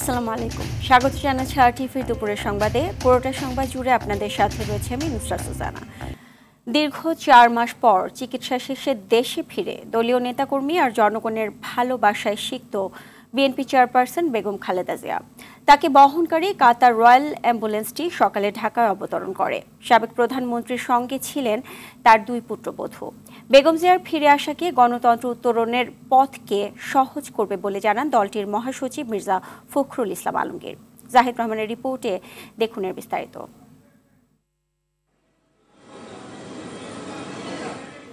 আসসালামু আলাইকুম, স্বাগত জানাচ্ছি আরটিভির দুপুরের সংবাদে। পুরোটা সংবাদ জুড়ে আপনাদের সাথে রয়েছে আমি নুসরাত সুজানা। দীর্ঘ 4 মাস পর চিকিৎসা শেষে দেশে ফিরে দলীয় নেতাকর্মী আর জনগণের ভালোবাসায় সিক্ত বিএনপি চেয়ারপারসন বেগম খালেদা জিয়া। তাকে বহনকারী কাতার রয়্যাল অ্যাম্বুলেন্সটি সকালে ঢাকায় অবতরণ করে। সাবেক প্রধানমন্ত্রীর সঙ্গে ছিলেন তার 2 পুত্রবধূ। বেগম জিয়ার ফিরে আসাকে গণতন্ত্র উত্তরণের পথকে সহজ করবে বলে জানান দলটির মহাসচিব মির্জা ফখরুল ইসলাম আলমগীর। জাহিদ রহমানের রিপোর্টে দেখুন এর বিস্তারিত।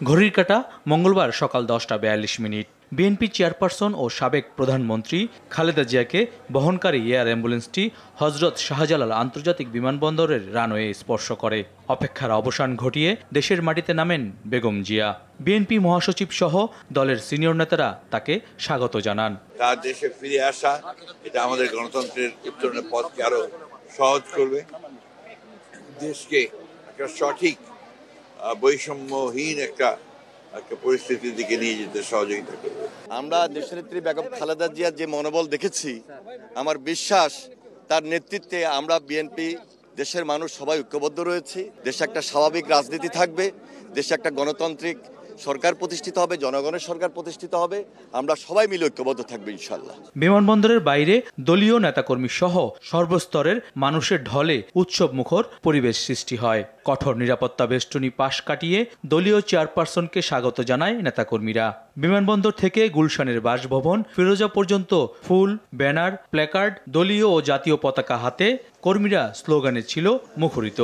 ঘড়ির কাঁটা মঙ্গলবার সকাল 10:42। বিএনপি চেয়ারপারসন ও সাবেক প্রধানমন্ত্রী খালেদা জিয়াকে বহনকারী এয়ার অ্যাম্বুলেন্সটি হজরত শাহজালাল আন্তর্জাতিক বিমানবন্দরের রানওয়ে স্পর্শ করে। অপেক্ষার অবসান ঘটিয়ে দেশের মাটিতে নামেন বেগম জিয়া। বিএনপি মহাসচিব সহ দলের সিনিয়র নেতারা তাকে স্বাগত জানান। তার দেশে ফিরে আসা এটা আমাদের গণতন্ত্রের উত্তরণের পথকে আরো সহজ করবে, দেশকে একটা সঠিক বৈষম্যহীন একটা পরিস্থিতির দিকে নিয়ে যেতে সহযোগিতা করবে। আমরা দেশনেত্রী বেগম খালেদা জিয়ার যে মনোবল দেখেছি, আমার বিশ্বাস তার নেতৃত্বে আমরা বিএনপি দেশের মানুষ সবাই ঐক্যবদ্ধ রয়েছি। দেশে একটা স্বাভাবিক রাজনীতি থাকবে, দেশে একটা গণতান্ত্রিক সরকার প্রতিষ্ঠিত হবে, জনগণের সরকার প্রতিষ্ঠিত হবে। আমরা সবাই মিলে ঐক্যবদ্ধ থাকবে ইনশাআল্লাহ। বিমানবন্দরের বাইরে দলীয় নেতাকর্মী সহ সর্বস্তরের মানুষের ঢলে উৎসব মুখর পরিবেশ সৃষ্টি হয়। কঠোর নিরাপত্তা বেষ্টনী পাশ কাটিয়ে দলীয় চেয়ারপারসনকে স্বাগত জানায় নেতাকর্মীরা। বিমানবন্দর থেকে গুলশানের বাসভবন ফিরোজা পর্যন্ত ফুল, ব্যানার, প্ল্যাকার্ড, দলীয় ও জাতীয় পতাকা হাতে কর্মীরা স্লোগানে ছিল মুখরিত।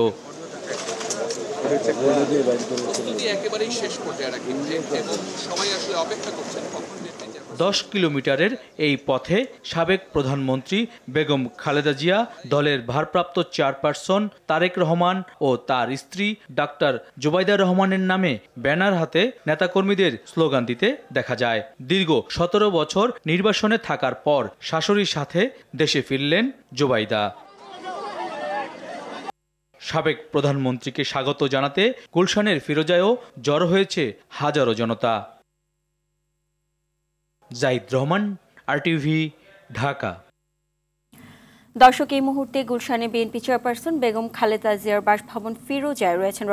10 কিলোমিটারের এই পথে সাবেক প্রধানমন্ত্রী বেগম খালেদা জিয়া, দলের ভারপ্রাপ্ত চেয়ারপারসন তারেক রহমান ও তার স্ত্রী ডাক্তার জুবাইদা রহমানের নামে ব্যানার হাতে নেতাকর্মীদের স্লোগান দিতে দেখা যায়। দীর্ঘ 17 বছর নির্বাসনে থাকার পর শাশুড়ির সাথে দেশে ফিরলেন জুবাইদা। সাবেক প্রধানমন্ত্রীকে স্বাগত জানাতে গুলশানের ফিরোজায়ও জড়ো হয়েছে হাজারো জনতা। জাহিদ রহমান, আরটিভি, ঢাকা। দর্শক, এই মুহূর্তে গুলশানে বিএনপি চেয়ারপারসন বেগম খালেদা জিয়ার বাসভবন ফিরোজায় রয়েছেন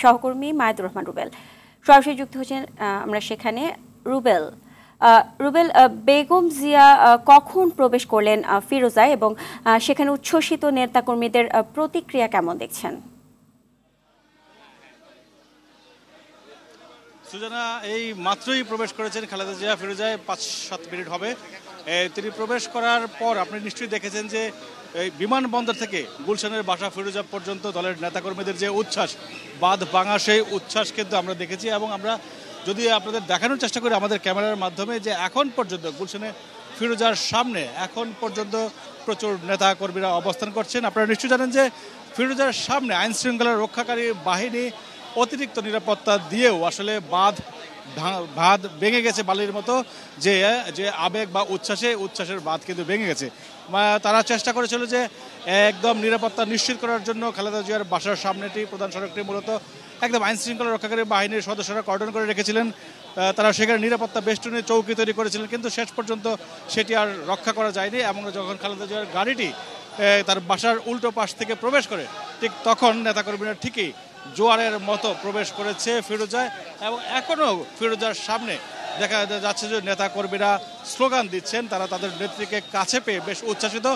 সহকর্মী মায়েদুর রহমান রুবেল। সরাসরি যুক্ত হচ্ছেন আমরা সেখানে। রুবেল, বেগম জিয়া কখন প্রবেশ করলেন ফিরোজায় এবং সেখানে উচ্ছ্বসিত নেতাকর্মীদের প্রতিক্রিয়া কেমন দেখছেন? সুজানা, এই মাত্রই প্রবেশ করেছেন খালেদা জিয়া ফিরোজায়, 5-7 মিনিট হবে। তিনি প্রবেশ করার পর আপনি নিশ্চয়ই দেখেছেন যে এই বিমানবন্দর থেকে গুলশানের বাসা ফিরোজা পর্যন্ত দলের নেতাকর্মীদের যে উচ্ছ্বাস, বাঁধ ভাঙা সেই উচ্ছ্বাস কিন্তু আমরা দেখেছি। এবং আমরা যদি আপনাদের দেখানোর চেষ্টা করি আমাদের ক্যামেরার মাধ্যমে যে এখন পর্যন্ত গুলশানে ফিরোজার সামনে এখন পর্যন্ত প্রচুর নেতা কর্মীরা অবস্থান করছেন। আপনারা নিশ্চয়ই জানেন যে ফিরোজার সামনে আইন শৃঙ্খলা রক্ষাকারী বাহিনী অতিরিক্ত নিরাপত্তা দিয়েও আসলে বাঁধ ভেঙে গেছে বালির মতো, যে আবেগ বা উচ্ছ্বাসের বাঁধ কিন্তু ভেঙে গেছে। তারা চেষ্টা করেছিল যে একদম নিরাপত্তা নিশ্চিত করার জন্য খালেদা জিয়ার বাসার সামনেটি, প্রধান সড়কটি মূলত একদম আইন শৃঙ্খলা রক্ষাকারী বাহিনীর সদস্যরা কর্ডন করে রেখেছিলেন। তারা সেখানে নিরাপত্তা বেষ্টনী চৌকি তৈরি করেছিলেন, কিন্তু শেষ পর্যন্ত সেটি আর রক্ষা করা যায়নি। এবং যখন খালেদা জিয়ার গাড়িটি তার বাসার উল্টো পাশ থেকে প্রবেশ করে, ঠিক তখন নেতাকর্মীরা ঠিকই জোয়ারের মতো প্রবেশ করেছে ফিরোজায়। এবং এখনও ফিরোজার সামনে দেখা যাচ্ছে যে নেতাকর্মীরা স্লোগান দিচ্ছেন, তারা তাদের নেত্রীকে কাছে পেয়ে বেশ উচ্ছ্বাসিত।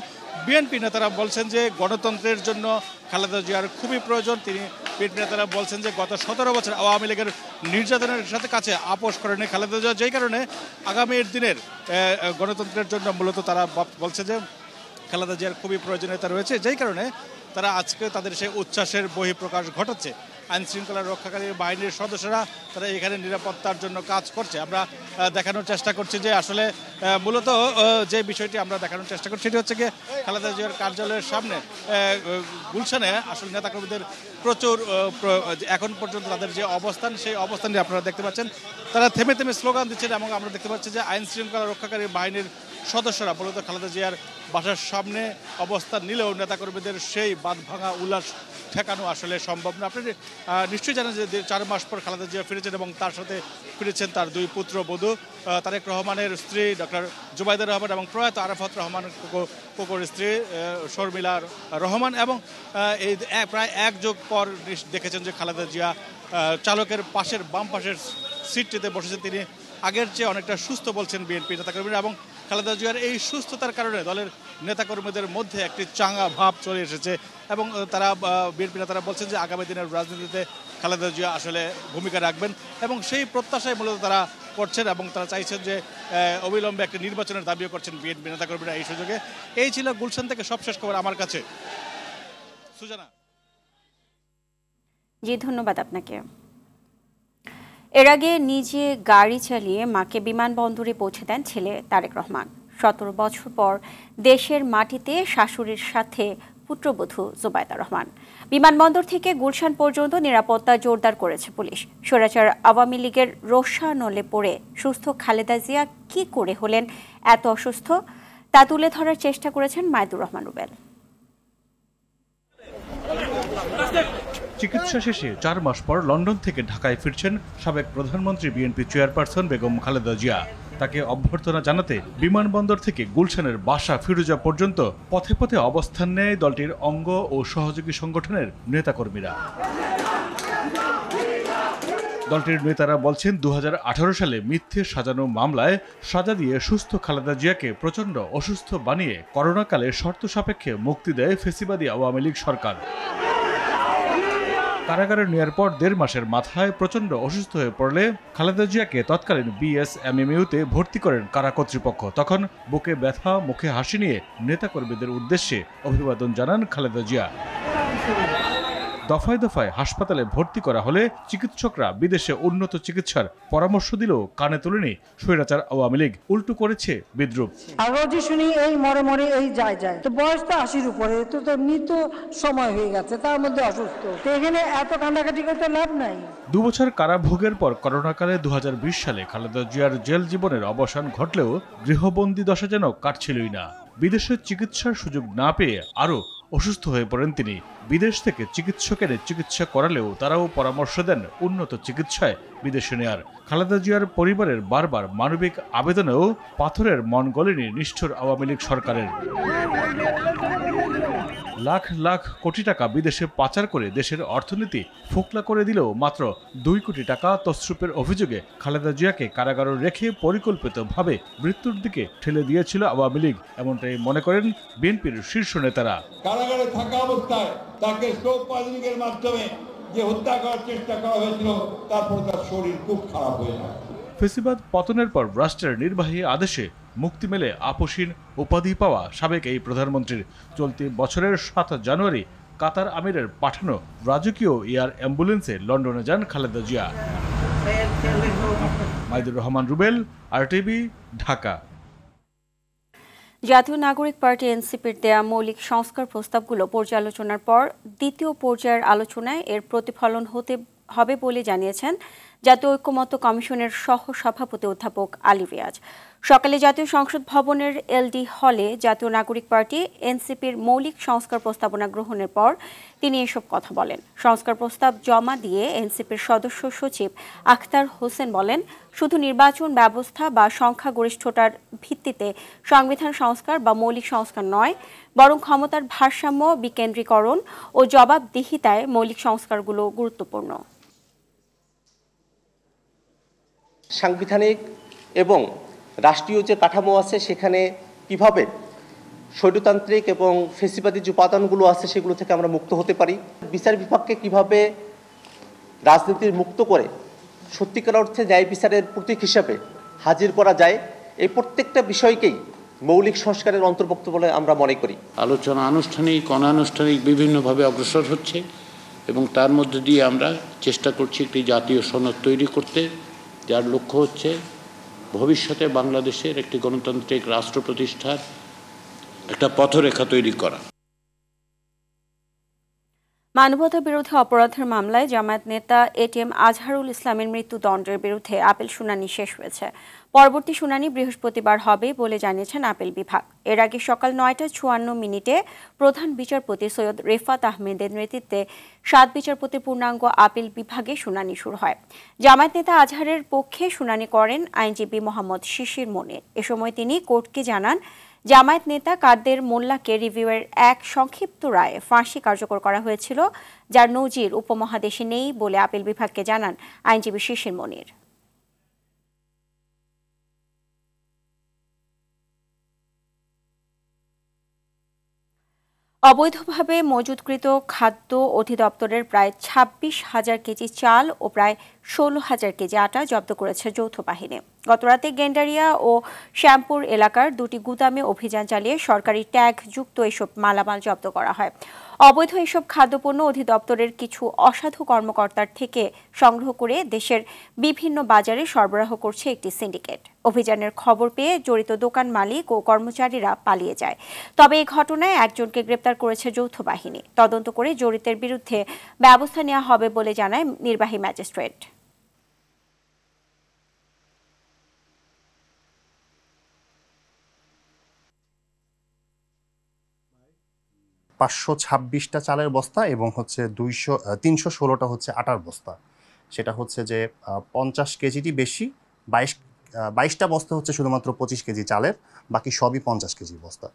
বিএনপি নেতারা বলছেন যে গণতন্ত্রের জন্য খালেদা জিয়ার খুবই প্রয়োজন। বিএনপি নেতারা বলছেন যে গত 17 বছর আওয়ামী লীগের নির্যাতনের সাথে কাছে আপোষ করেনি খালেদা জিয়া, যেই কারণে আগামীর দিনের গণতন্ত্রের জন্য মূলত তারা বলছে যে খালেদা জিয়ার খুবই প্রয়োজনীয়তা রয়েছে, যেই কারণে তারা আজকে তাদের সেই উচ্ছ্বাসের বহিঃপ্রকাশ ঘটাচ্ছে। আইন শৃঙ্খলা রক্ষাকারী বাহিনীর সদস্যরা তারা এখানে নিরাপত্তার জন্য কাজ করছে। আমরা দেখানোর চেষ্টা করছি যে আসলে মূলত যে বিষয়টি আমরা দেখানোর চেষ্টা করছি সেটি হচ্ছে গিয়ে খালেদা জিয়ার কার্যালয়ের সামনে গুলশানে আসলে নেতাকর্মীদের প্রচুর এখন পর্যন্ত তাদের যে অবস্থান, সেই অবস্থানটি আপনারা দেখতে পাচ্ছেন। তারা থেমে থেমে স্লোগান দিচ্ছেন এবং আমরা দেখতে পাচ্ছি যে আইন শৃঙ্খলা রক্ষাকারী বাহিনীর সদস্যরা মূলত খালেদা জিয়ার বাসার সামনে অবস্থান নিলেও নেতাকর্মীদের সেই বাঁধ ভাঙা উল্লাস ঠেকানো আসলে সম্ভব না। আপনি নিশ্চয়ই জানেন যে 4 মাস পর খালেদা জিয়া ফিরেছেন এবং তার সাথে ফিরেছেন তার 2 পুত্রবধূ তারেক রহমানের স্ত্রী ডক্টর জুবাইদা রহমান এবং প্রয়াত আরাফাত রহমান কোকোর স্ত্রী শর্মিলা রহমান এবং এই প্রায় 1 যুগ পর দেখেছেন যে খালেদা জিয়া চালকের পাশের বাম পাশের সিটটিতে বসেছেন। তিনি আগের চেয়ে অনেকটা সুস্থ বলছেন বিএনপি নেতাকর্মীরা এবং খালেদা জিয়ার এই সুস্থতার কারণে দলের নেতাকর্মীদের মধ্যে একটি চাঙ্গা ভাব চলে এসেছে এবং তারা বিএনপি নেতারা বলছেন যে আগামী দিনের রাজনীতিতে খালেদা জিয়া আসলে ভূমিকা রাখবেন এবং সেই প্রত্যাশায় মূলত তারা করছেন এবং তারা চাইছেন যে অবিলম্বে একটি নির্বাচনের দাবিও করছেন বিএনপি নেতাকর্মীরা এই সুযোগে। এই ছিল গুলশান থেকে সবশেষ খবর আমার কাছে। সুজানা। জি, ধন্যবাদ আপনাকে। এর আগে নিজে গাড়ি চালিয়ে মাকে বিমানবন্দরে পৌঁছে দেন ছেলে তারেক রহমান। 17 বছর পর দেশের মাটিতে শাশুড়ির সাথে পুত্রবধূ জুবাইদা রহমান। বিমানবন্দর থেকে গুলশান পর্যন্ত নিরাপত্তা জোরদার করেছে পুলিশ। স্বৈরাচার আওয়ামী লীগের রোষানলে পড়ে সুস্থ খালেদা জিয়া কি করে হলেন এত অসুস্থ তা তুলে ধরার চেষ্টা করেছেন মাইদুর রহমান রুবেল। চিকিৎসা শেষে 4 মাস পর লন্ডন থেকে ঢাকায় ফিরছেন সাবেক প্রধানমন্ত্রী বিএনপি চেয়ারপারসন বেগম খালেদা জিয়া। তাকে অভ্যর্থনা জানাতে বিমানবন্দর থেকে গুলশানের বাসা ফিরোজা পর্যন্ত পথে পথে অবস্থান নেয় দলটির অঙ্গ ও সহযোগী সংগঠনের নেতাকর্মীরা। দলটির নেতারা বলছেন 2018 সালে মিথ্যে সাজানো মামলায় সাজা দিয়ে সুস্থ খালেদা জিয়াকে প্রচণ্ড অসুস্থ বানিয়ে করোনাকালে শর্ত সাপেক্ষে মুক্তি দেয় ফেসিবাদী আওয়ামী লীগ সরকার। কারাগারে নেওয়ার পর 1.5 মাসের মাথায় প্রচণ্ড অসুস্থ হয়ে পড়লে খালেদা জিয়াকে তৎকালীন বিএসএমএমইউতে ভর্তি করেন কারা কর্তৃপক্ষ। তখন বুকে ব্যথা, মুখে হাসি নিয়ে নেতাকর্মীদের উদ্দেশ্যে অভিবাদন জানান খালেদা জিয়া। দফায় দফায় হাসপাতালে ভর্তি করা হলে চিকিৎসকরা বিদেশে উন্নত চিকিৎসার পরামর্শ দিলেও কানে তোলেনি স্বৈরাচার আওয়ামী লীগ, উল্টো করেছে বিদ্রুপ। আর রোজই শুনি এই মরে মরে এই যায় তো বয়স তো 80-র উপরে, তো এমনি তো সময় হয়ে গেছে, তার মধ্যে অসুস্থ, তো এখানে এত কান্নাকাটি করতে লাভ নাই। 2 বছর কারাভোগের পর করোনাকালে 2020 সালে খালেদা জিয়ার জেল জীবনের অবসান ঘটলেও গৃহবন্দী দশা যেন কাটছিলই না। বিদেশে চিকিৎসার সুযোগ না পেয়ে আরও অসুস্থ হয়ে পড়েন তিনি। বিদেশ থেকে চিকিৎসক এনে চিকিৎসা করালেও তারাও পরামর্শ দেন উন্নত চিকিৎসায় বিদেশে নেয়ার। খালেদা জিয়ার পরিবারের বারবার মানবিক আবেদনেও পাথরের মন গলেনি নিষ্ঠুর আওয়ামী লীগ সরকারের। লাখ লাখ কোটি টাকা বিদেশে পাচার করে দেশের অর্থনীতি ফোকলা করে দিলেও মাত্র 2 কোটি টাকা তছরূপের অভিযোগে খালেদা জিয়াকে কারাগারে রেখে পরিকল্পিতভাবে মৃত্যুর দিকে ঠেলে দিয়েছিল আওয়ামী লীগ, এমনটাই মনে করেন বিএনপির শীর্ষ নেতারা। কারাগারে থাকা অবস্থায় তাকে স্ট্রোক পয়জনিংয়ের মাধ্যমে যে হত্যা করার চেষ্টা করা হয়েছিল, তারপর তার শরীর খুব খারাপ হয়ে যায়। ফেসিবাদ পতনের পর রাষ্ট্রের নির্বাহী আদেশে মুক্তি মেলে আপসীন উপাধি পাওয়া সাবেক এই প্রধানমন্ত্রীর চলতি বছরের 7 জানুয়ারি কাতার আমিরের পাঠানো রাজকীয় এয়ার অ্যাম্বুলেন্সে লন্ডনে যান খালেদা জিয়া। মাইদুর রহমান রুবেল, আরটিভি, ঢাকা। জাতীয় নাগরিক পার্টি এনসিপির দেয়া মৌলিক সংস্কার প্রস্তাবগুলো পর্যালোচনার পর দ্বিতীয় পর্যায়ের আলোচনায় এর প্রতিফলন হবে বলে জানিয়েছেন জাতীয় ঐক্যমত্য কমিশনের সহ সভাপতি অধ্যাপক আলী রিয়াজ। সকালে জাতীয় সংসদ ভবনের এলডি হলে জাতীয় নাগরিক পার্টি এনসিপির মৌলিক সংস্কার প্রস্তাবনা গ্রহণের পর তিনি এসব কথা বলেন। সংস্কার প্রস্তাব জমা দিয়ে এনসিপির সদস্য সচিব আখতার হোসেন বলেন, শুধু নির্বাচন ব্যবস্থা বা সংখ্যাগরিষ্ঠতার ভিত্তিতে সংবিধান সংস্কার বা মৌলিক সংস্কার নয়, বরং ক্ষমতার ভারসাম্য, বিকেন্দ্রীকরণ ও জবাবদিহিতায় মৌলিক সংস্কারগুলো গুরুত্বপূর্ণ। সাংবিধানিক এবং রাষ্ট্রীয় যে কাঠামো আছে সেখানে কিভাবে স্বৈরতান্ত্রিক এবং ফেসিবাদী যে উপাদানগুলো আছে সেগুলো থেকে আমরা মুক্ত হতে পারি, বিচার বিভাগকে কিভাবে রাজনীতির মুক্ত করে সত্যিকার অর্থে ন্যায় বিচারের প্রতীক হিসাবে হাজির করা যায়, এই প্রত্যেকটা বিষয়কেই মৌলিক সংস্কারের অন্তর্ভুক্ত বলে আমরা মনে করি। আলোচনা আনুষ্ঠানিক অনানুষ্ঠানিক বিভিন্নভাবে অগ্রসর হচ্ছে এবং তার মধ্য দিয়ে আমরা চেষ্টা করছি একটি জাতীয় সনদ তৈরি করতে, যার লক্ষ্য হচ্ছে ভবিষ্যতে বাংলাদেশের একটি গণতান্ত্রিক রাষ্ট্র প্রতিষ্ঠার একটা পথরেখা তৈরি করা। মানবতা বিরোধী অপরাধের মামলায় জামায়াত নেতা এটিএম আজহারুল ইসলামের মৃত্যুদণ্ডের বিরুদ্ধে আপিল শুনানি শেষ হয়েছে। পরবর্তী শুনানি বৃহস্পতিবার হবে বলে জানিয়েছেন আপিল বিভাগ। এর আগে সকাল ৯টা৫৪ প্রধান বিচারপতি সৈয়দ রেফাত আহমেদের নেতৃত্বে ৭ বিচারপতির পূর্ণাঙ্গ আপিল বিভাগে শুনানি শুরু হয়। জামায়াত নেতা আজহারের পক্ষে শুনানি করেন আইনজীবী মোহাম্মদ শিশির মনির। এ সময় তিনি কোর্টকে জানান, জামায়াত নেতা কাদের মোল্লাকে রিভিউয়ের এক সংক্ষিপ্ত রায়ে ফাঁসি কার্যকর করা হয়েছিল, যার নজির উপমহাদেশে নেই বলে আপিল বিভাগকে জানান আইনজীবী শিশির মনির। অবৈধভাবে মজুতকৃত খাদ্য অধিদপ্তরের প্রায় ২৬,০০০ কেজি চাল ও প্রায় ১৬,০০০ কেজি আটা জব্দ করেছে যৌথ বাহিনী। গতরাতে গেন্ডারিয়া ও শ্যামপুর এলাকার ২টি গুদামে অভিযান চালিয়ে সরকারি ট্যাগযুক্ত এসব মালামাল জব্দ করা হয়। অবৈধ এসব খাদ্যপণ্য অধিদপ্তরের কিছু অসাধু কর্মকর্তার থেকে সংগ্রহ করে দেশের বিভিন্ন বাজারে সরবরাহ করছে একটি সিন্ডিকেট। অভিযানের খবর পেয়ে জড়িত দোকান মালিক ও কর্মচারীরা পালিয়ে যায়। তবে এই ঘটনায় একজনকে গ্রেপ্তার করেছে যৌথ বাহিনী। তদন্ত করে জড়িতের বিরুদ্ধে ব্যবস্থা নেওয়া হবে বলে জানায় নির্বাহী ম্যাজিস্ট্রেট। $526টা চালের বস্তা এবং হচ্ছে 316টা হচ্ছে আটার বস্তা। সেটা হচ্ছে যে 50 কেজিটি বেশি, 22টা বস্তা হচ্ছে শুধুমাত্র 25 কেজি চালের, বাকি সবই 50 কেজি বস্তা।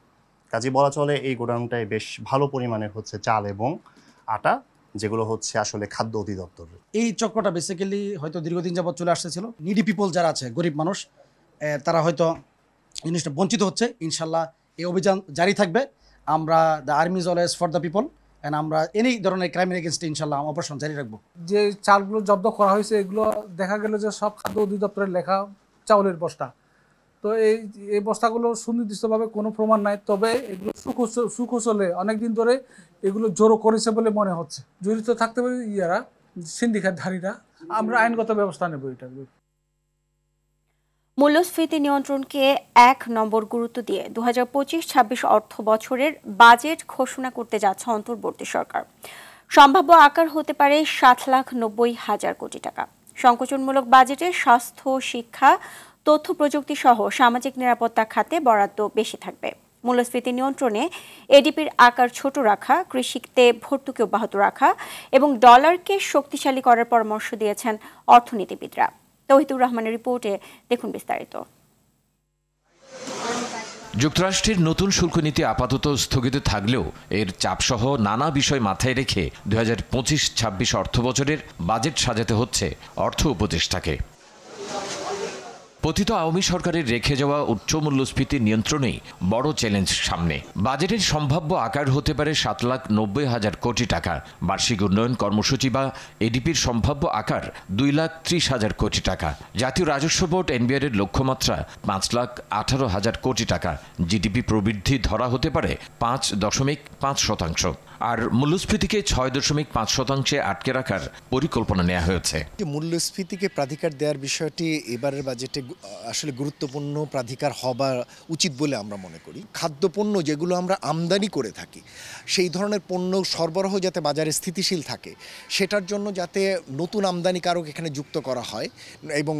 কাজে বলা চলে এই গোডাউনটায় বেশ ভালো পরিমাণের হচ্ছে চাল এবং আটা, যেগুলো হচ্ছে আসলে খাদ্য অধিদপ্তরের। এই চক্রটা বেসিক্যালি হয়তো দীর্ঘদিন যাবৎ চলে আসতেছিল। নিডি পিপল যারা আছে, গরিব মানুষ, তারা হয়তো জিনিসটা বঞ্চিত হচ্ছে। ইনশাল্লাহ এই অভিযান জারি থাকবে। আমরা the army is always for the people, and আমরা এনি ধরনের ক্রাইমের এগেনস্টে ইনশাল্লাহ অপারেশন জারি রাখবো। যে চালগুলো জব্দ করা হয়েছে এগুলো দেখা গেল যে সব খাদ্য অধিদপ্তরের লেখা চাউলের বস্তা। তো এই বস্তাগুলো সুনির্দিষ্টভাবে কোনো প্রমাণ নাই, তবে এগুলো সুকৌশলে অনেকদিন ধরে এগুলো জোরও করেছে বলে মনে হচ্ছে। জড়িত থাকতে পারে ইয়ারা, সিন্ডিকেটধারীরা। আমরা আইনগত ব্যবস্থা নেব এটা। মূল্যস্ফীতি নিয়ন্ত্রণকে ১ নম্বর গুরুত্ব দিয়ে ২০২৫-২৬ অর্থ বছরের বাজেট ঘোষণা করতে যাচ্ছে অন্তর্বর্তী সরকার। সম্ভাব্য আকার হতে পারে ৭,৯০,০০০ কোটি টাকা। সংকোচনমূলক বাজেটে স্বাস্থ্য, শিক্ষা, তথ্য প্রযুক্তি সহ সামাজিক নিরাপত্তা খাতে বরাদ্দ বেশি থাকবে। মূল্যস্ফীতি নিয়ন্ত্রণে এডিপির আকার ছোট রাখা, কৃষিতে ভর্তুকি অব্যাহত রাখা এবং ডলারকে শক্তিশালী করার পরামর্শ দিয়েছেন অর্থনীতিবিদরা। তৌহিদুর রহমানের রিপোর্টে দেখুন বিস্তারিত। যুক্তরাষ্ট্রের নতুন শুল্ক নীতি আপাতত স্থগিত থাকলেও এর চাপসহ নানা বিষয় মাথায় রেখে ২০২৫-২৬ অর্থবছরের বাজেট সাজাতে হচ্ছে অর্থ উপদেষ্টাকে। পতিত আওয়ামী সরকারের রেখে যাওয়া উচ্চ মূল্যস্ফীতি নিয়ন্ত্রণেই বড় চ্যালেঞ্জ সামনে। বাজেটের সম্ভাব্য আকার হতে পারে ৭,৯০,০০০ কোটি টাকা। বার্ষিক উন্নয়ন কর্মসূচি বা এডিপির সম্ভাব্য আকার ২,৩০,০০০ কোটি টাকা। জাতীয় রাজস্ব বোর্ড এনবিআর এর লক্ষ্যমাত্রা ৫,১৮,০০০ কোটি টাকা। জিডিপি প্রবৃদ্ধি ধরা হতে পারে ৫.৫%। আর মূল্যস্ফীতিকে ৬.৫% আটকে রাখার পরিকল্পনা নেওয়া হয়েছে। মূল্যস্ফীতিকে প্রাধিকার দেওয়ার বিষয়টি এবারের বাজেটে আসলে গুরুত্বপূর্ণ প্রাধিকার হওয়া উচিত বলে আমরা মনে করি। খাদ্যপণ্য যেগুলো আমরা আমদানি করে থাকি, সেই ধরনের পণ্য সরবরাহ যাতে বাজারে স্থিতিশীল থাকে, সেটার জন্য যাতে নতুন আমদানিকারক এখানে যুক্ত করা হয় এবং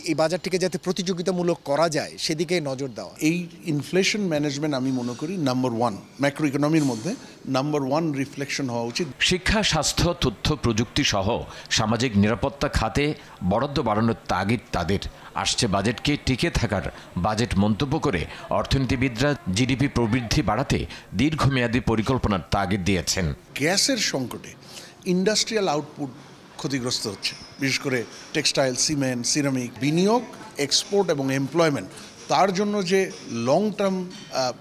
এই বাজারটিকে যাতে প্রতিযোগিতামূলক করা যায় সেদিকে নজর দেওয়া। এই ইনফ্লেশন ম্যানেজমেন্ট আমি মনে করি নাম্বার 1 ম্যাক্রো ইকোনমির মধ্যে নাম্বার 1 রিফ্লেকশন হওয়া উচিত। শিক্ষা, স্বাস্থ্য, তথ্য প্রযুক্তি সহ সামাজিক নিরাপত্তা খাতে বরাদ্দ বাড়ানোর তাগিদ তাদের। আসছে বাজেটকে টিকে থাকার বাজেট মন্তব্য করে অর্থনীতিবিদরা জিডিপি প্রবৃদ্ধি বাড়াতে দীর্ঘমেয়াদী পরিকল্পনার তাগিদ দিয়েছেন। গ্যাসের সংকটে ইন্ডাস্ট্রিয়াল আউটপুট ক্ষতিগ্রস্ত হচ্ছে, বিশেষ করে টেক্সটাইল, সিমেন্ট, সিরামিক। বিনিয়োগ, এক্সপোর্ট এবং এমপ্লয়মেন্ট, তার জন্য যে লং টার্ম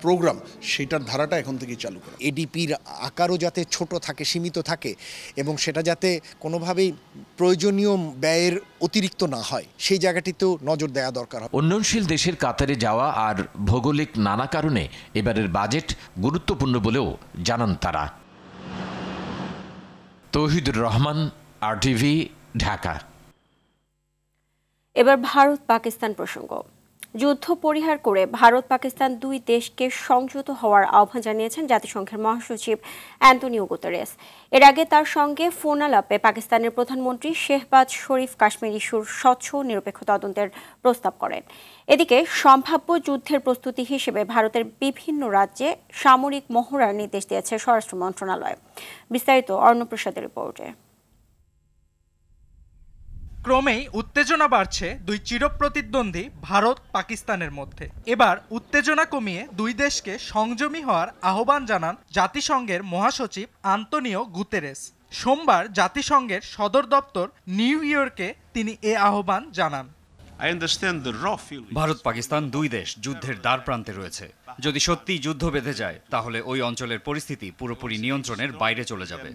প্রোগ্রাম, সেটার ধারাটা এখন থেকেই চালু করা। এডিপির আকারও যাতে ছোট থাকে, সীমিত থাকে এবং সেটা যাতে কোনোভাবেই প্রয়োজনীয় ব্যয়ের অতিরিক্ত না হয়, সেই জায়গাটিতেও নজর দেওয়া দরকার। উন্নয়নশীল দেশের কাতারে যাওয়া আর ভৌগোলিক নানা কারণে এবারের বাজেট গুরুত্বপূর্ণ বলেও জানান তারা। তৌহিদুর রহমান, RTV, ঢাকা। এবার ভারত পাকিস্তান প্রসঙ্গ। যুদ্ধ পরিহার করে ভারত পাকিস্তান দুই দেশকে সংযত হওয়ার আহ্বান জানিয়েছেন জাতিসংঘের মহাসচিব অ্যান্টনিও গুতেরেস। এর আগে তার সঙ্গে ফোন আলাপে পাকিস্তানের প্রধানমন্ত্রী শেহবাজ শরীফ কাশ্মীর ইস্যুর স্বচ্ছ নিরপেক্ষ তদন্তের প্রস্তাব করেন। এদিকে সম্ভাব্য যুদ্ধের প্রস্তুতি হিসেবে ভারতের বিভিন্ন রাজ্যে সামরিক মহড়ার নির্দেশ দিয়েছে স্বরাষ্ট্র মন্ত্রণালয়। বিস্তারিত অর্ণপ্রসাদের রিপোর্টে। ক্রমেই উত্তেজনা বাড়ছে দুই চিরপ্রতিদ্বন্দ্বী ভারত পাকিস্তানের মধ্যে। এবার উত্তেজনা কমিয়ে দুই দেশকে সংযমী হওয়ার আহ্বান জানান জাতিসংঘের মহাসচিব আন্তোনিও গুতেরেস। সোমবার জাতিসংঘের সদর দপ্তর নিউ ইয়র্কে তিনি এ আহ্বান জানান। ভারত পাকিস্তান দুই দেশ যুদ্ধের দ্বার প্রান্তে রয়েছে। যদি সত্যি যুদ্ধ বেঁধে যায় তাহলে ওই অঞ্চলের পরিস্থিতি পুরোপুরি নিয়ন্ত্রণের বাইরে চলে যাবে।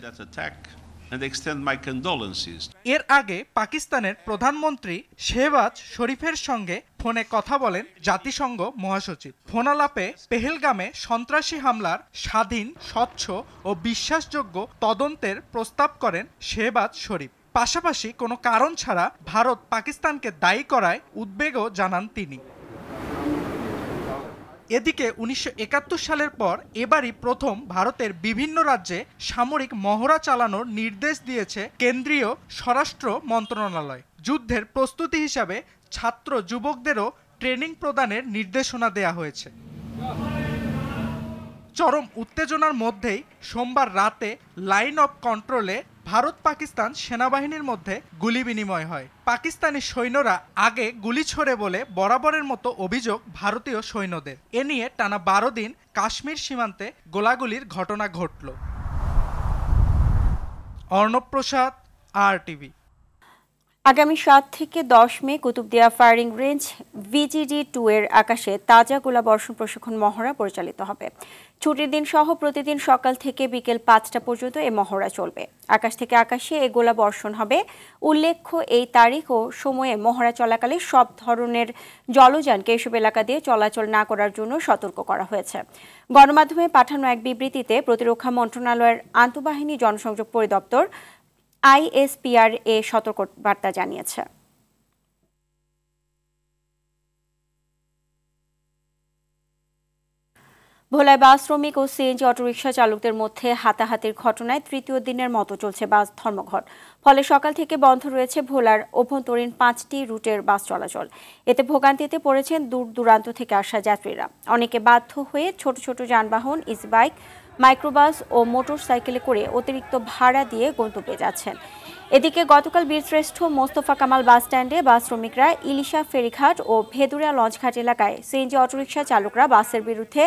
এর আগে পাকিস্তানের প্রধানমন্ত্রী শেহবাজ শরীফের সঙ্গে ফোনে কথা বলেন জাতিসংঘ মহাসচিব। ফোনালাপে পেহেলগামে সন্ত্রাসী হামলার স্বাধীন, স্বচ্ছ ও বিশ্বাসযোগ্য তদন্তের প্রস্তাব করেন শেহবাজ শরীফ। পাশাপাশি কোনো কারণ ছাড়া ভারত পাকিস্তানকে দায়ী করায় উদ্বেগও জানান তিনি। এদিকে ১৯৭১ সালের পর এবারই প্রথম ভারতের বিভিন্ন রাজ্যে সামরিক মহড়া চালানোর নির্দেশ দিয়েছে কেন্দ্রীয় স্বরাষ্ট্র মন্ত্রণালয়। যুদ্ধের প্রস্তুতি হিসাবে ছাত্র যুবকদেরও ট্রেনিং প্রদানের নির্দেশনা দেয়া হয়েছে। চরম উত্তেজনার মধ্যেই সোমবার রাতে লাইন অফ কন্ট্রোলে ভারত পাকিস্তান সেনাবাহিনীর মধ্যে গুলি বিনিময় হয়। পাকিস্তানি সৈন্যরা আগে গুলি ছোড়ে বলে বরাবরের মতো অভিযোগ ভারতীয় সৈন্যদের। এ নিয়ে টানা ১২ দিন কাশ্মীর সীমান্তে গোলাগুলির ঘটনা ঘটল। অর্ণব প্রসাদ, RTV। আগামী ৭ থেকে ১০ মে কুতুবদিয়া ফায়ারিং রেঞ্জ VGD-2 এর আকাশে তাজা গোলাবর্ষণ প্রশিক্ষণ মহড়া পরিচালিত হবে। ছুটির দিন সহ প্রতিদিন সকাল থেকে বিকেল ৫টা পর্যন্ত এই মহড়া চলবে। আকাশ থেকে আকাশে এই গোলাবর্ষণ হবে। উল্লেখ্য, এই তারিখ ও সময়ে মহড়া চলাকালে সব ধরনের জলযানকে এসব এলাকা দিয়ে চলাচল না করার জন্য সতর্ক করা হয়েছে। গণমাধ্যমে পাঠানো এক বিবৃতিতে প্রতিরক্ষা মন্ত্রণালয়ের আন্তঃবাহিনী জনসংযোগ পরিদপ্তর ISPR সতর্ক বার্তা জানিয়েছে। ভোলায় বাস শ্রমিক ও সিএনজি অটোরিকশা চালকদের মধ্যে হাতাহাতির ঘটনায় তৃতীয় দিনের মতো চলছে বাস ধর্মঘট। ফলে সকাল থেকে বন্ধ রয়েছে ভোলার অভ্যন্তরীণ 5টি রুটের বাস চলাচল। এতে ভোগান্তিতে পড়েছেন দূর দূরান্ত থেকে আসা যাত্রীরা। অনেকে বাধ্য হয়ে ছোট ছোট যানবাহন, ইজি বাইক, মাইক্রোবাস ও মোটর সাইকেলে করে অতিরিক্ত ভাড়া দিয়ে গন্তব্যে যাচ্ছেন। এদিকে গতকাল বীরশ্রেষ্ঠ মোস্তফা কামাল বাস স্ট্যান্ডে বাস শ্রমিকরা ইলিশা ফেরিঘাট ও ভেদুরিয়া লঞ্চঘাট এলাকায় সিএনজি অটোরিকশা চালকরা বাসের বিরুদ্ধে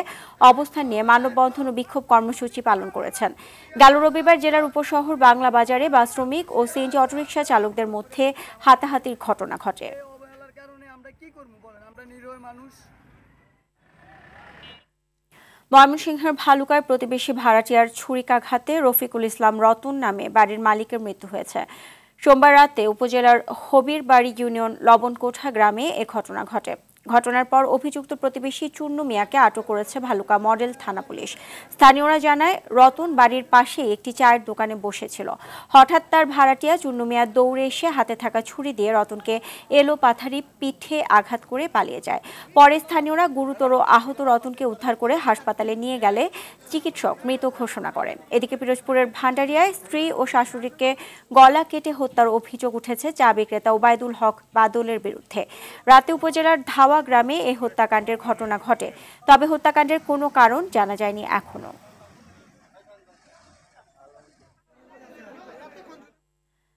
অবস্থান নিয়ে মানববন্ধন ও বিক্ষোভ কর্মসূচি পালন করেছেন। গেল রবিবার জেলার উপশহর বাংলা বাজারে বাস শ্রমিক ও সিএনজি অটোরিকশা চালকদের মধ্যে হাতাহাতির ঘটনা ঘটে। ময়মনসিংহের ভালুকায় প্রতিবেশী ভাড়াটিয়ার ছুরিকাঘাতে রফিকুল ইসলাম রতন নামে বাড়ির মালিকের মৃত্যু হয়েছে। সোমবার রাতে উপজেলার হবিরবাড়ি ইউনিয়ন লবণকোঠা গ্রামে এ ঘটনা ঘটে। ঘটনার পর অভিযুক্ত প্রতিবেশী চুন্নু মিয়াকে আটক করেছে ভালুকা মডেল থানা পুলিশ। স্থানীয়রা জানায়, রতন বাড়ির পাশে একটি চায়ের দোকানে বসেছিল। হঠাৎ তার ভাড়াটিয়া চুন্নু মিয়া দৌড়ে এসে হাতে থাকা ছুরি দিয়ে রতনকে এলোপাথারি পিঠে আঘাত করে পালিয়ে যায়। পরে স্থানীয়রা গুরুতর আহত রতনকে উদ্ধার করে হাসপাতালে নিয়ে গেলে চিকিৎসক মৃত ঘোষণা করেন। এদিকে পিরোজপুরের ভান্ডারিয়ায় স্ত্রী ও শাশুড়িকে গলা কেটে হত্যার অভিযোগ উঠেছে চা বিক্রেতা ওবায়দুল হক বাদলের বিরুদ্ধে। রাতে উপজেলার ধাওয়া গ্রামে এই হত্যাকাণ্ডের ঘটনা ঘটে। তবে হত্যাকাণ্ডের কোনো কারণ জানা যায়নি এখনো।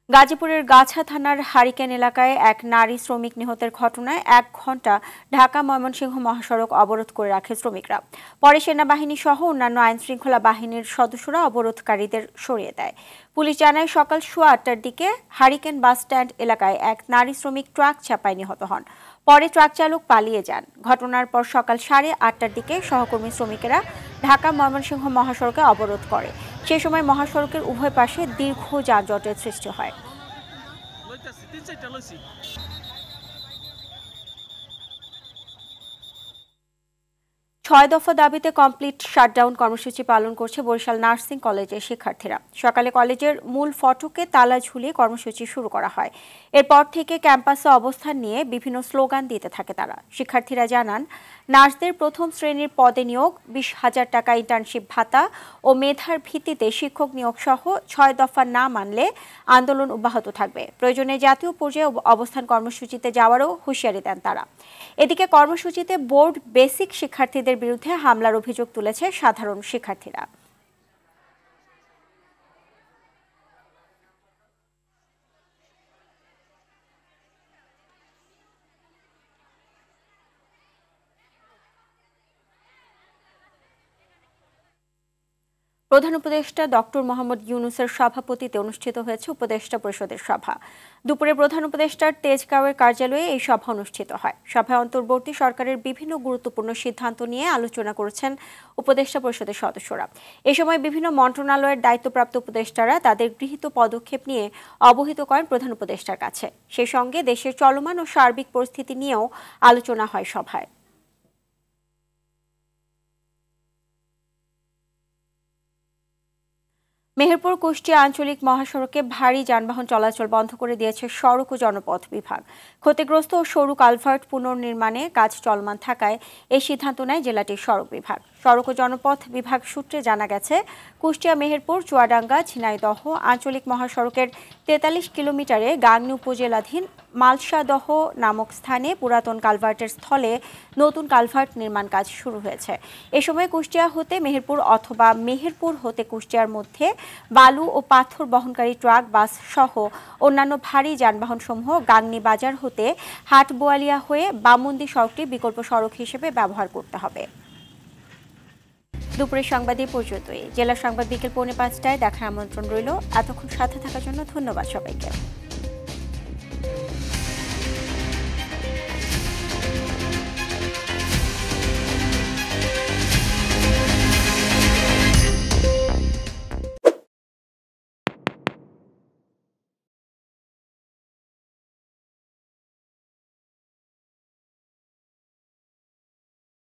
গাজীপুরের গাছা থানার হারিকেন এলাকায় এক নারী শ্রমিক নিহতের ঘটনায় 1 ঘণ্টা ঢাকা ময়মনসিংহ মহাসড়ক অবরোধ করে রাখে শ্রমিকরা। পরে সেনাবাহিনী সহ অন্যান্য আইনশৃঙ্খলা বাহিনীর সদস্যরা অবরোধকারীদের সরিয়ে দেয়। পুলিশ জানায়, সকাল 8:15টার দিকে হারিকেন বাস স্ট্যান্ড এলাকায় এক নারী শ্রমিক ট্রাক চাপায় নিহত হন। পরে ট্রাক চালক পালিয়ে যান। ঘটনার পর সকাল 8:30টার দিকে সহকর্মী শ্রমিকেরা ঢাকা ময়মনসিংহ মহাসড়কে অবরোধ করে। সে সময় মহাসড়কের উভয় পাশে দীর্ঘ যানজটের সৃষ্টি হয়। 6 দফা দাবিতে কমপ্লিট শাটডাউন কর্মসূচি পালন করছে বরিশাল নার্সিং কলেজের শিক্ষার্থীরা। সকালে কলেজের মূল ফটকে তালা ঝুলিয়ে কর্মসূচি শুরু করা হয়। এরপর থেকে ক্যাম্পাসে অবস্থান নিয়ে বিভিন্ন স্লোগান দিতে থাকে তারা। শিক্ষার্থীরা জানান, নার্সদের প্রথম শ্রেণীর পদে নিয়োগ, 20,000 টাকা ইন্টার্নশিপ ভাতা ও মেধার ভিত্তিতে শিক্ষক নিয়োগ সহ 6 দফা না মানলে আন্দোলন অব্যাহত থাকবে। প্রয়োজনে জাতীয় পর্যায়ে অবস্থান কর্মসূচিতে যাওয়ারও হুঁশিয়ারি দেন তারা। এদিকে কর্মসূচিতে বোর্ড বেসিক শিক্ষার্থীদের বিরুদ্ধে হামলার অভিযোগ তুলেছে সাধারণ শিক্ষার্থীরা। প্রধান উপদেষ্টা ডক্টর মোহাম্মদ ইউনূসের সভাপতিত্বে অনুষ্ঠিত হয়েছে উপদেষ্টা পরিষদের সভা। দুপুরে প্রধান উপদেষ্টার তেজগাঁওয়ের কার্যালয়ে এই সভা অনুষ্ঠিত হয়। সভায় অন্তর্বর্তী সরকারের বিভিন্ন গুরুত্বপূর্ণ সিদ্ধান্ত নিয়ে আলোচনা করেছেন উপদেষ্টা পরিষদের সদস্যরা। এ সময় বিভিন্ন মন্ত্রণালয়ের দায়িত্বপ্রাপ্ত উপদেষ্টারা তাদের গৃহীত পদক্ষেপ নিয়ে অবহিত করেন প্রধান উপদেষ্টার কাছে। সেই সঙ্গে দেশের চলমান ও সার্বিক পরিস্থিতি নিয়েও আলোচনা হয় সভায়। মেহেরপুর কুষ্টিয়া আঞ্চলিক মহাসড়কে ভারী যানবাহন চলাচল বন্ধ করে দিয়েছে সড়ক ও জনপথ বিভাগ। ক্ষতিগ্রস্ত ও সরু কালভার্ট পুনর্নির্মাণে কাজ চলমান থাকায় এই সিদ্ধান্ত নেয় জেলাটির সড়ক বিভাগ। সড়ক ও জনপথ বিভাগ সূত্রে জানা গেছে, কুষ্টিয়া মেহেরপুর চুয়াডাঙ্গা ঝিনাইদহ আঞ্চলিক মহাসড়কের 43 কিলোমিটারে গাংনী উপজেলাধীন মালসাদহ নামক স্থানে পুরাতন কালভার্টের স্থলে নতুন কালভার্ট নির্মাণ কাজ শুরু হয়েছে। এ সময় কুষ্টিয়া হতে মেহেরপুর অথবা মেহেরপুর হতে কুষ্টিয়ার মধ্যে বালু ও পাথর বহনকারী ট্রাক, বাস সহ অন্যান্য ভারী যানবাহনসমূহ গাংনী বাজার হতে হাটবোয়ালিয়া হয়ে বামন্দি সড়কটি বিকল্প সড়ক হিসেবে ব্যবহার করতে হবে। দুপুরের সংবাদ এই পর্যন্তই। জেলা সংবাদ বিকেল 4:45টায় দেখার আমন্ত্রণ রইল। এতক্ষণ সাথে থাকার জন্য ধন্যবাদ সবাইকে।